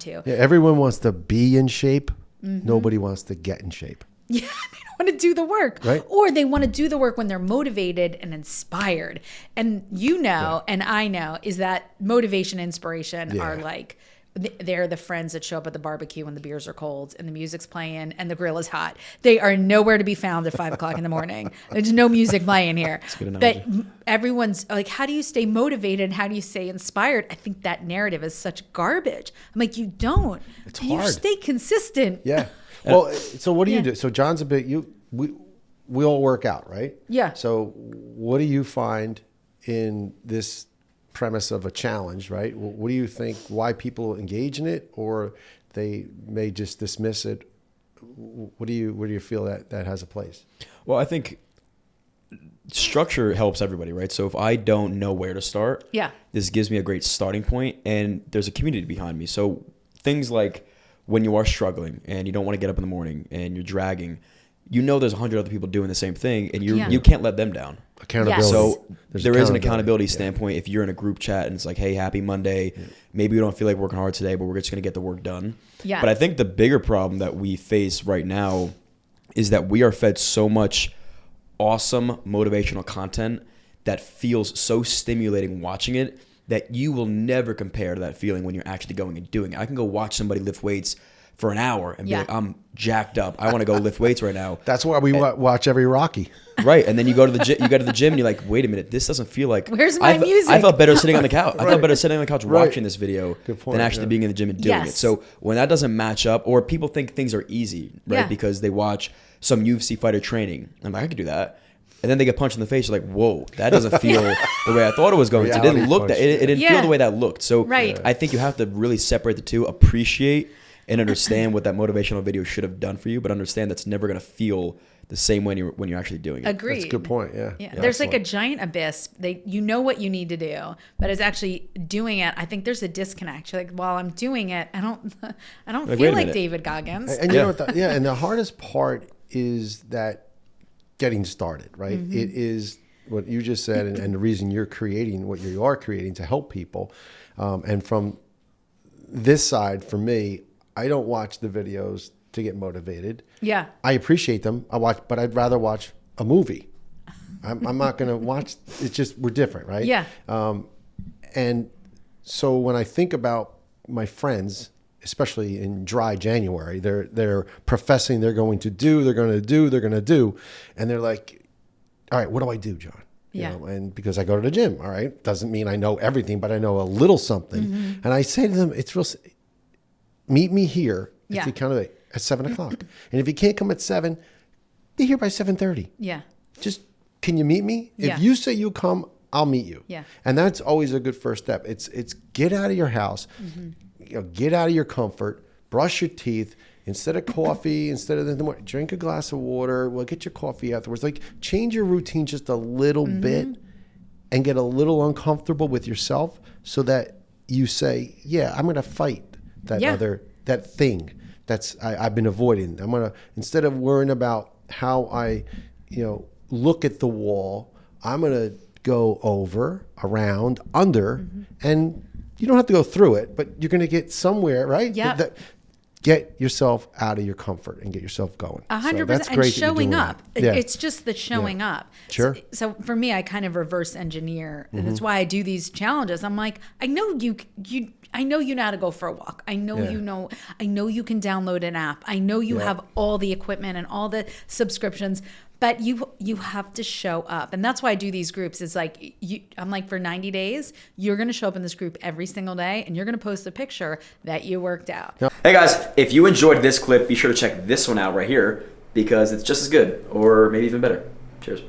to. Yeah, everyone wants to be in shape. Nobody wants to get in shape. Yeah, they don't want to do the work. Right. Or they want to do the work when they're motivated and inspired. And and I know, is that motivation, inspiration are like, they're the friends that show up at the barbecue when the beers are cold and the music's playing and the grill is hot. They are nowhere to be found at 5 o'clock in the morning. There's no music playing here. That's a good But analogy. everyone's like, how do you stay motivated? How do you stay inspired? I think that narrative is such garbage. I'm like, you don't. It's You hard. stay consistent. Yeah. Well, so what do you Yeah. do? So John's we all work out, right? Yeah. So what do you find in this premise of a challenge, right? What do you think, why people engage in it, or they may just dismiss it? Where do you feel that has a place? Well, I think structure helps everybody, right? So if I don't know where to start, this gives me a great starting point, and there's a community behind me. So things like when you are struggling and you don't want to get up in the morning and you're dragging, there's 100 other people doing the same thing, and you can't let them down. Accountability. Yes. So There's there is an accountability. accountability standpoint. If you're in a group chat and it's like, hey, happy Monday. Maybe we don't feel like working hard today, but we're just going to get the work done. Yeah. But I think the bigger problem that we face right now is that we are fed so much awesome motivational content that feels so stimulating watching it that you will never compare to that feeling when you're actually going and doing it. I can go watch somebody lift weights for an hour and be like, I'm jacked up. I want to go lift weights right now. That's why we watch every Rocky. Right. And then you go to the gym, and you're like, wait a minute, this doesn't feel like, Where's my music? I felt better sitting on the couch. I felt better sitting on the couch Right. watching this video Good point, than actually being in the gym and doing it. Yes. So when that doesn't match up, or people think things are easy, right? Yeah. Because they watch some UFC fighter training. I'm like, I could do that. And then they get punched in the face. You're like, whoa, that doesn't feel the way I thought it was going to. It Reality didn't look punch. it didn't feel the way that looked. So Right. I think you have to really separate the two, appreciate and understand what that motivational video should have done for you, but understand that's never going to feel the same when you're actually doing it. Agreed. That's a good point. Yeah. There's like a giant abyss. You know what you need to do, but it's actually doing it. I think there's a disconnect. You're like, while I'm doing it, I don't wait feel a like minute. David Goggins. And you know what? And the hardest part is that getting started, right? It is what you just said, and the reason you're creating what you are creating to help people. And from this side, for me, I don't watch the videos to get motivated. Yeah. I appreciate them. But I'd rather watch a movie. I'm not going to watch. It's just, we're different, right? Yeah. And so when I think about my friends, especially in dry January, they're professing they're going to do, and they're like, all right, what do I do, John? Yeah. And because I go to the gym, all right, doesn't mean I know everything, but I know a little something. And I say to them, it's real. Meet me here at the count of eight at 7 o'clock. And if you can't come at 7, be here by 7:30. Yeah. Just, can you meet me? Yeah. If you say you come, I'll meet you. Yeah. And that's always a good first step. It's get out of your house, get out of your comfort, brush your teeth. Instead of coffee, drink a glass of water. Well, get your coffee afterwards. Like, change your routine just a little bit and get a little uncomfortable with yourself so that you say, yeah, I'm going to fight that thing I've been avoiding. I'm going to, instead of worrying about how I, look at the wall, I'm going to go over, around, under, and you don't have to go through it, but you're going to get somewhere, right? Yeah. Get yourself out of your comfort and get yourself going. 100%. And showing up. Yeah. It's just the showing up. Sure. So for me, I kind of reverse engineer. And that's why I do these challenges. I'm like, I know I know you know how to go for a walk. I know I know you can download an app. I know you have all the equipment and all the subscriptions, but you have to show up. And that's why I do these groups. It's like, I'm like, for 90 days, you're going to show up in this group every single day and you're going to post a picture that you worked out. Hey guys, if you enjoyed this clip, be sure to check this one out right here because it's just as good or maybe even better. Cheers.